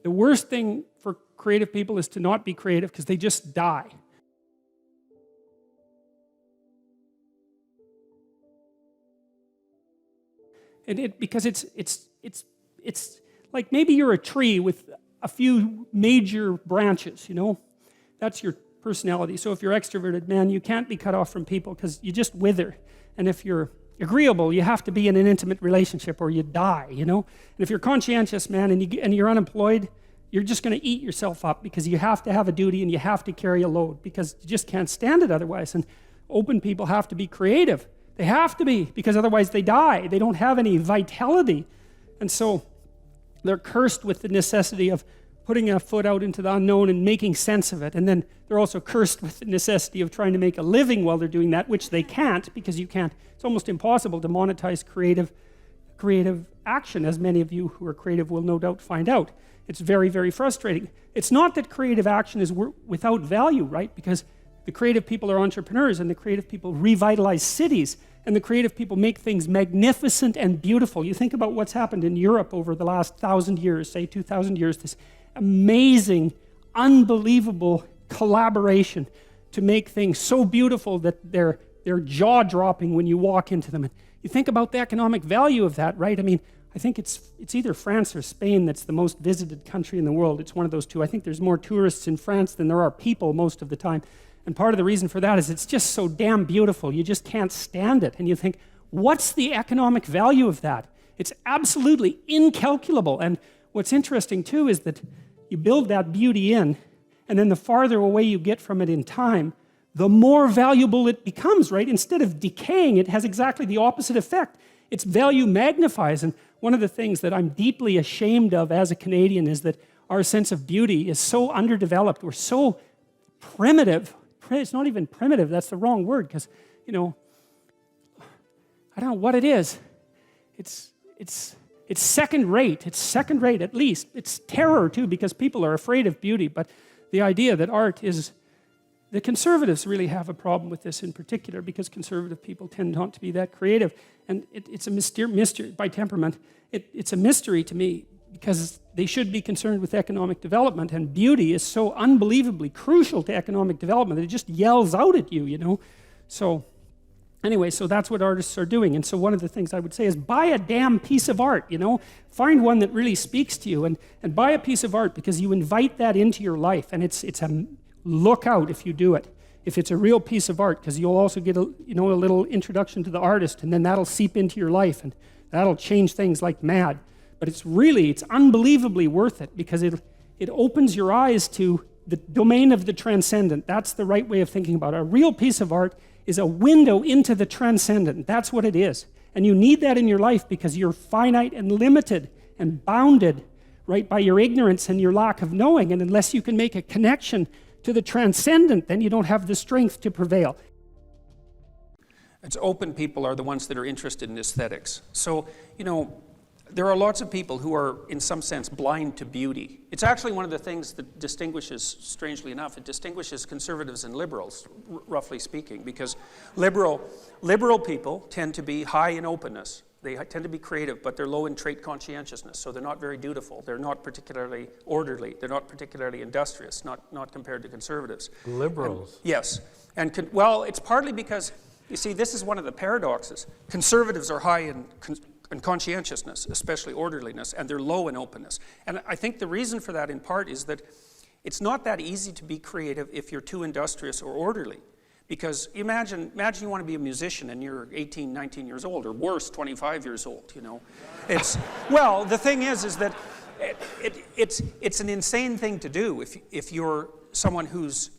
the worst thing for creative people is to not be creative because they just die. And because it's like maybe you're a tree with a few major branches, you know? That's your personality. So if you're extroverted, man, you can't be cut off from people because you just wither. And if you're agreeable, you have to be in an intimate relationship or you die, you know? And if you're conscientious, man, and you're unemployed, you're just going to eat yourself up because you have to have a duty and you have to carry a load because you just can't stand it otherwise. And open people have to be creative. They have to be, because otherwise they die. They don't have any vitality. And so they're cursed with the necessity of putting a foot out into the unknown and making sense of it. And then they're also cursed with the necessity of trying to make a living while they're doing that, which they can't, because you can't. It's almost impossible to monetize creative action, as many of you who are creative will no doubt find out. It's very, very frustrating. It's not that creative action is without value, right? Because the creative people are entrepreneurs, and the creative people revitalize cities, and the creative people make things magnificent and beautiful. You think about what's happened in Europe over the last 1,000 years, say 2,000 years, this amazing, unbelievable collaboration to make things so beautiful that they're jaw-dropping when you walk into them. And you think about the economic value of that, right? I mean, I think it's either France or Spain that's the most visited country in the world. It's one of those two. I think there's more tourists in France than there are people most of the time. And part of the reason for that is it's just so damn beautiful. You just can't stand it. And you think, what's the economic value of that? It's absolutely incalculable. And what's interesting too is that you build that beauty in, and then the farther away you get from it in time, the more valuable it becomes, right? Instead of decaying, it has exactly the opposite effect. Its value magnifies. And one of the things that I'm deeply ashamed of as a Canadian is that our sense of beauty is so underdeveloped. We're so primitive. It's not even primitive, that's the wrong word, because, you know, I don't know what it is. It's second rate. It's second rate at least. It's terror too, because people are afraid of beauty. But the idea that art is, the conservatives really have a problem with this in particular, because conservative people tend not to be that creative. And it's a mystery by temperament. It's a mystery to me, because they should be concerned with economic development, and beauty is so unbelievably crucial to economic development that it just yells out at you, you know. So anyway, so that's what artists are doing. And so one of the things I would say is buy a damn piece of art, you know. Find one that really speaks to you, and buy a piece of art, because you invite that into your life, and it's a look out if you do it. If it's a real piece of art, because you'll also get a little introduction to the artist, and then that'll seep into your life, and that'll change things like mad. But it's unbelievably worth it, because it opens your eyes to the domain of the transcendent. That's the right way of thinking about it. A real piece of art is a window into the transcendent. That's what it is. And you need that in your life, because you're finite and limited and bounded, right, by your ignorance and your lack of knowing. And unless you can make a connection to the transcendent, then you don't have the strength to prevail. It's open people are the ones that are interested in aesthetics. So, you know, there are lots of people who are, in some sense, blind to beauty. It's actually one of the things that distinguishes, strangely enough, it distinguishes conservatives and liberals, roughly speaking, because liberal people tend to be high in openness. They tend to be creative, but they're low in trait conscientiousness, so they're not very dutiful. They're not particularly orderly. They're not particularly industrious, not compared to conservatives. Liberals? Yes. And well, it's partly because, you see, this is one of the paradoxes. Conservatives are high in conscientiousness, especially orderliness, and they're low in openness. And I think the reason for that in part is that it's not that easy to be creative if you're too industrious or orderly. Because imagine you want to be a musician and you're 18, 19 years old, or worse, 25 years old, you know. Well, the thing is that it's an insane thing to do if you're someone who's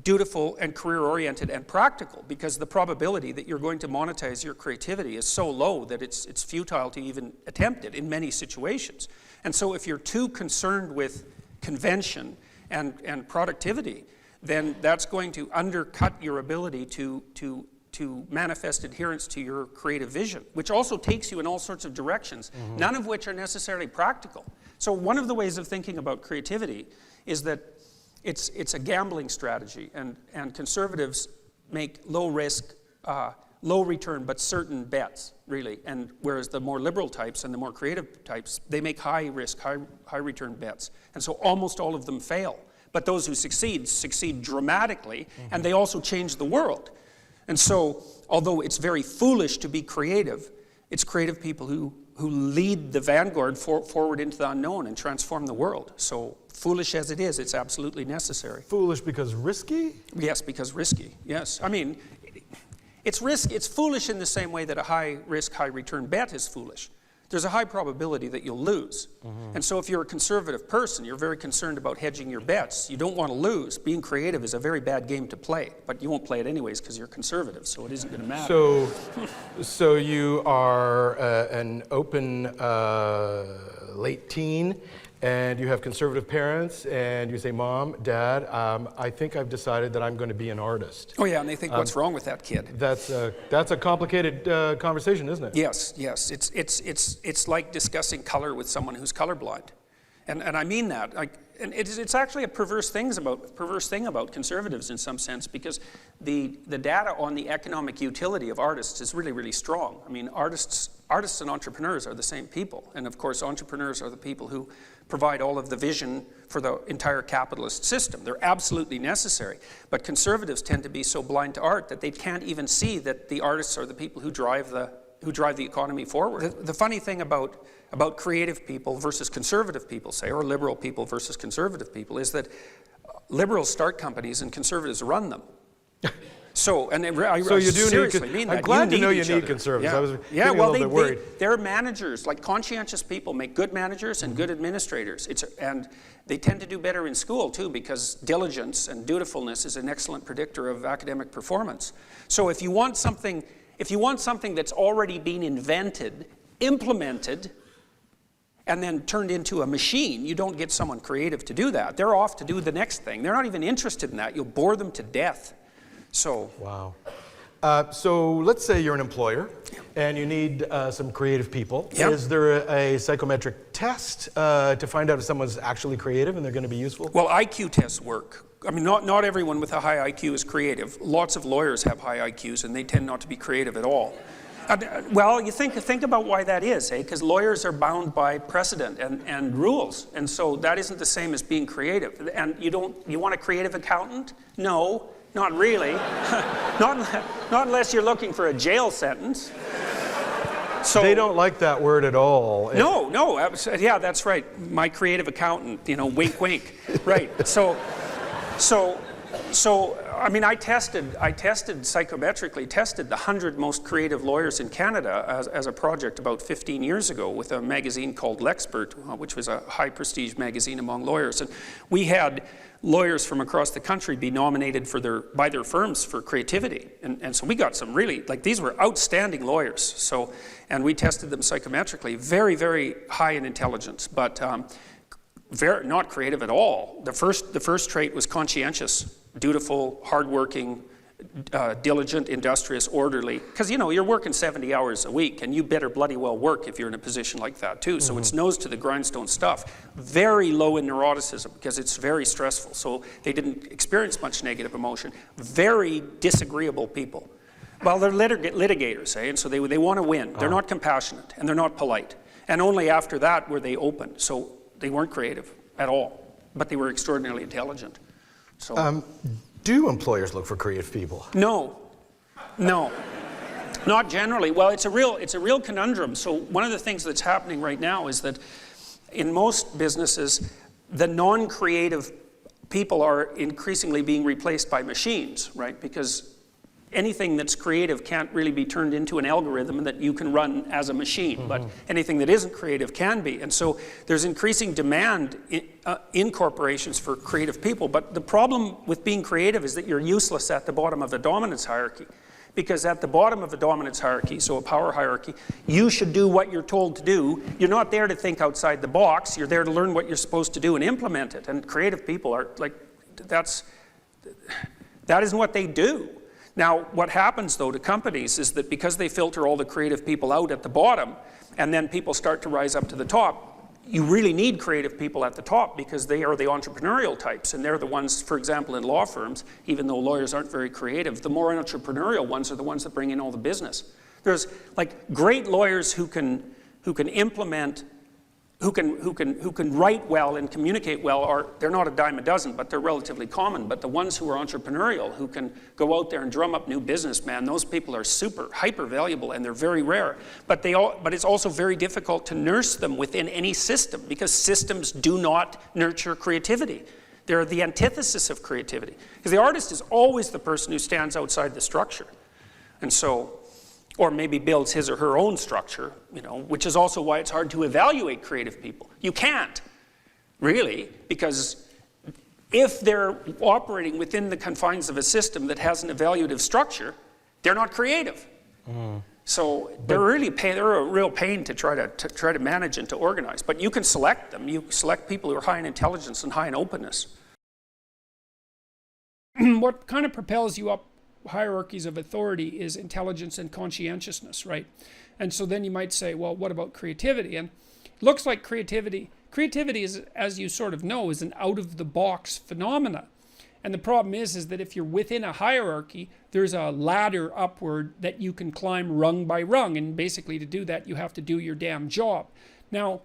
dutiful and career-oriented and practical, because the probability that you're going to monetize your creativity is so low that it's futile to even attempt it in many situations. And so if you're too concerned with convention and productivity, then that's going to undercut your ability to manifest adherence to your creative vision, which also takes you in all sorts of directions, none of which are necessarily practical. So one of the ways of thinking about creativity is that it's a gambling strategy, and conservatives make low-risk, low return but certain bets, really. And whereas the more liberal types and the more creative types, they make high risk, high return bets. And so almost all of them fail. But those who succeed dramatically, and they also change the world. And so, although it's very foolish to be creative, it's creative people who lead the vanguard forward into the unknown and transform the world. So foolish as it is, it's absolutely necessary. Foolish because risky? Yes, because risky, yes. I mean, it's foolish in the same way that a high risk, high return bet is foolish. There's a high probability that you'll lose. And so if you're a conservative person, you're very concerned about hedging your bets. You don't want to lose. Being creative is a very bad game to play, but you won't play it anyways because you're conservative, so it isn't going to matter. So you are an open late teen, and you have conservative parents, and you say, Mom, Dad, I think I've decided that I'm going to be an artist. Oh yeah, and they think, what's wrong with that kid? That's a complicated conversation, isn't it? Yes. It's like discussing color with someone who's colorblind. And I mean that. And it's actually a perverse thing about conservatives in some sense, because the data on the economic utility of artists is really, really strong. I mean, artists and entrepreneurs are the same people. And of course, entrepreneurs are the people who provide all of the vision for the entire capitalist system. They're absolutely necessary. But conservatives tend to be so blind to art that they can't even see that the artists are the people who drive the economy forward. The funny thing about creative people versus conservative people, say, or liberal people versus conservative people, is that liberals start companies and conservatives run them. So, and I seriously mean that. I'm glad to know you need conservatives. I was getting a little bit worried. They're managers, like conscientious people make good managers and good administrators. And they tend to do better in school too, because diligence and dutifulness is an excellent predictor of academic performance. So if you want something that's already been invented, implemented, and then turned into a machine, you don't get someone creative to do that. They're off to do the next thing. They're not even interested in that. You'll bore them to death. So. Wow. So let's say you're an employer and you need some creative people. Yep. Is there a psychometric test to find out if someone's actually creative and they're going to be useful? Well, IQ tests work. I mean, not everyone with a high IQ is creative. Lots of lawyers have high IQs and they tend not to be creative at all. Well, you think about why that is, eh? Because lawyers are bound by precedent and rules, and so that isn't the same as being creative. And you want a creative accountant? No, not really. not unless you're looking for a jail sentence. So they don't like that word at all. No, yeah, that's right. My creative accountant, wink, wink. Right. So, I mean, I psychometrically tested the 100 most creative lawyers in Canada as a project about 15 years ago with a magazine called L'Expert, which was a high prestige magazine among lawyers. And we had lawyers from across the country be nominated by their firms for creativity. And so we got some really, these were outstanding lawyers. So, and we tested them psychometrically, very, very high in intelligence, but not creative at all. The first trait was conscientious, dutiful, hardworking, diligent, industrious, orderly. Because you're working 70 hours a week, and you better bloody well work if you're in a position like that too. So it's nose to the grindstone stuff. Very low in neuroticism because it's very stressful. So they didn't experience much negative emotion. Very disagreeable people. Well, they're litigators, eh? And so they want to win. They're not compassionate and they're not polite. And only after that were they open. So they weren't creative at all, but they were extraordinarily intelligent. So. Do employers look for creative people? No, not generally. Well, it's a real conundrum. So one of the things that's happening right now is that in most businesses, the non-creative people are increasingly being replaced by machines, right? Because anything that's creative can't really be turned into an algorithm that you can run as a machine, but anything that isn't creative can be. And so there's increasing demand in corporations for creative people, but the problem with being creative is that you're useless at the bottom of the dominance hierarchy. Because at the bottom of the dominance hierarchy, so a power hierarchy, you should do what you're told to do. You're not there to think outside the box. You're there to learn what you're supposed to do and implement it. And creative people are that isn't what they do. Now, what happens, though, to companies is that because they filter all the creative people out at the bottom, and then people start to rise up to the top, you really need creative people at the top because they are the entrepreneurial types, and they're the ones, for example, in law firms, even though lawyers aren't very creative, the more entrepreneurial ones are the ones that bring in all the business. There's like great lawyers who can implement, who can write well and communicate well. They're not a dime a dozen, but they're relatively common. But the ones who are entrepreneurial, who can go out there and drum up new business, man, those people are hyper valuable, and they're very rare. But it's also very difficult to nurse them within any system, because systems do not nurture creativity. They're the antithesis of creativity, because the artist is always the person who stands outside the structure, and so, or maybe builds his or her own structure, you know, which is also why it's hard to evaluate creative people. You can't, really, because if they're operating within the confines of a system that has an evaluative structure, they're not creative. So they're a real pain to try to manage and to organize. But you can select them. You select people who are high in intelligence and high in openness. What kind of propels you up hierarchies of authority is intelligence and conscientiousness, right? And so then you might say, well, what about creativity? And it looks like creativity is, as you sort of know, is an out-of-the-box phenomena. And the problem is that if you're within a hierarchy, there's a ladder upward that you can climb rung by rung, and basically to do that you have to do your damn job. Now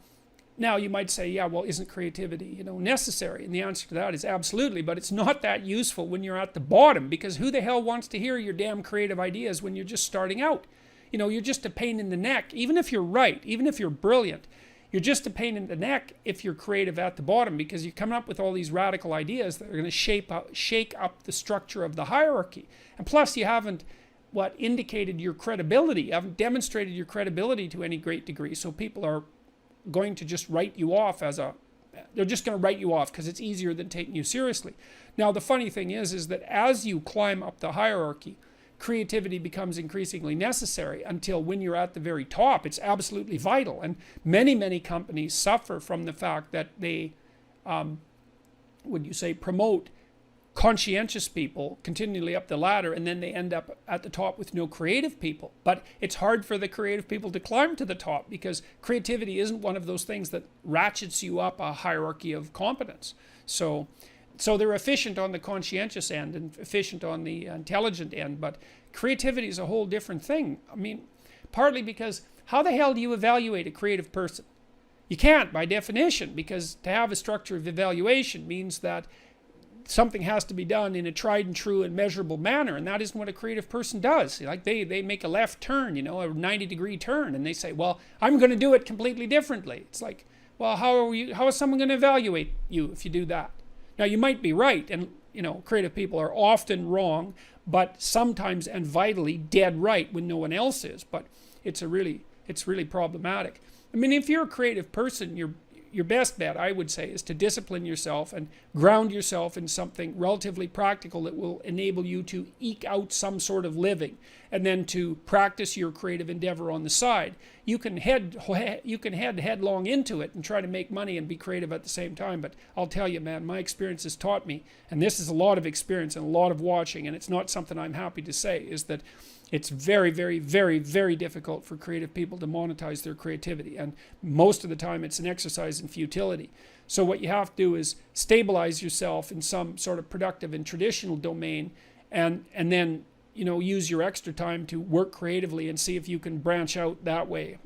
you might say, yeah, well, isn't creativity, you know, necessary? And the answer to that is absolutely, but it's not that useful when you're at the bottom, because who the hell wants to hear your damn creative ideas when you're just starting out? You know, you're just a pain in the neck. Even if you're right, even if you're brilliant, you're just a pain in the neck if you're creative at the bottom, because you're coming up with all these radical ideas that are going to shake up the structure of the hierarchy. And plus, you haven't indicated your credibility. You haven't demonstrated your credibility to any great degree, so people are going to just write you off they're just going to write you off because it's easier than taking you seriously. Now, the funny thing is that as you climb up the hierarchy, creativity becomes increasingly necessary, until when you're at the very top, it's absolutely vital. And many companies suffer from the fact that they, promote conscientious people continually up the ladder, and then they end up at the top with no creative people. But it's hard for the creative people to climb to the top, because creativity isn't one of those things that ratchets you up a hierarchy of competence. So they're efficient on the conscientious end and efficient on the intelligent end, but creativity is a whole different thing. I mean, partly because how the hell do you evaluate a creative person? You can't, by definition, because to have a structure of evaluation means that something has to be done in a tried and true and measurable manner, and that isn't what a creative person does. Like they make a left turn, you know, a 90-degree turn, and they say, well, I'm going to do it completely differently. It's like, well, how is someone going to evaluate you if you do that? Now, you might be right, and you know, creative people are often wrong, but sometimes and vitally dead right when no one else is. But it's really problematic. I mean, if you're a creative person, your best bet, I would say, is to discipline yourself and ground yourself in something relatively practical that will enable you to eke out some sort of living, and then to practice your creative endeavor on the side. You can head headlong into it and try to make money and be creative at the same time, but I'll tell you, man, my experience has taught me, and this is a lot of experience and a lot of watching, and it's not something I'm happy to say, is that it's very difficult for creative people to monetize their creativity, and most of the time it's an exercise in futility. So what you have to do is stabilize yourself in some sort of productive and traditional domain, and then, you know, use your extra time to work creatively and see if you can branch out that way.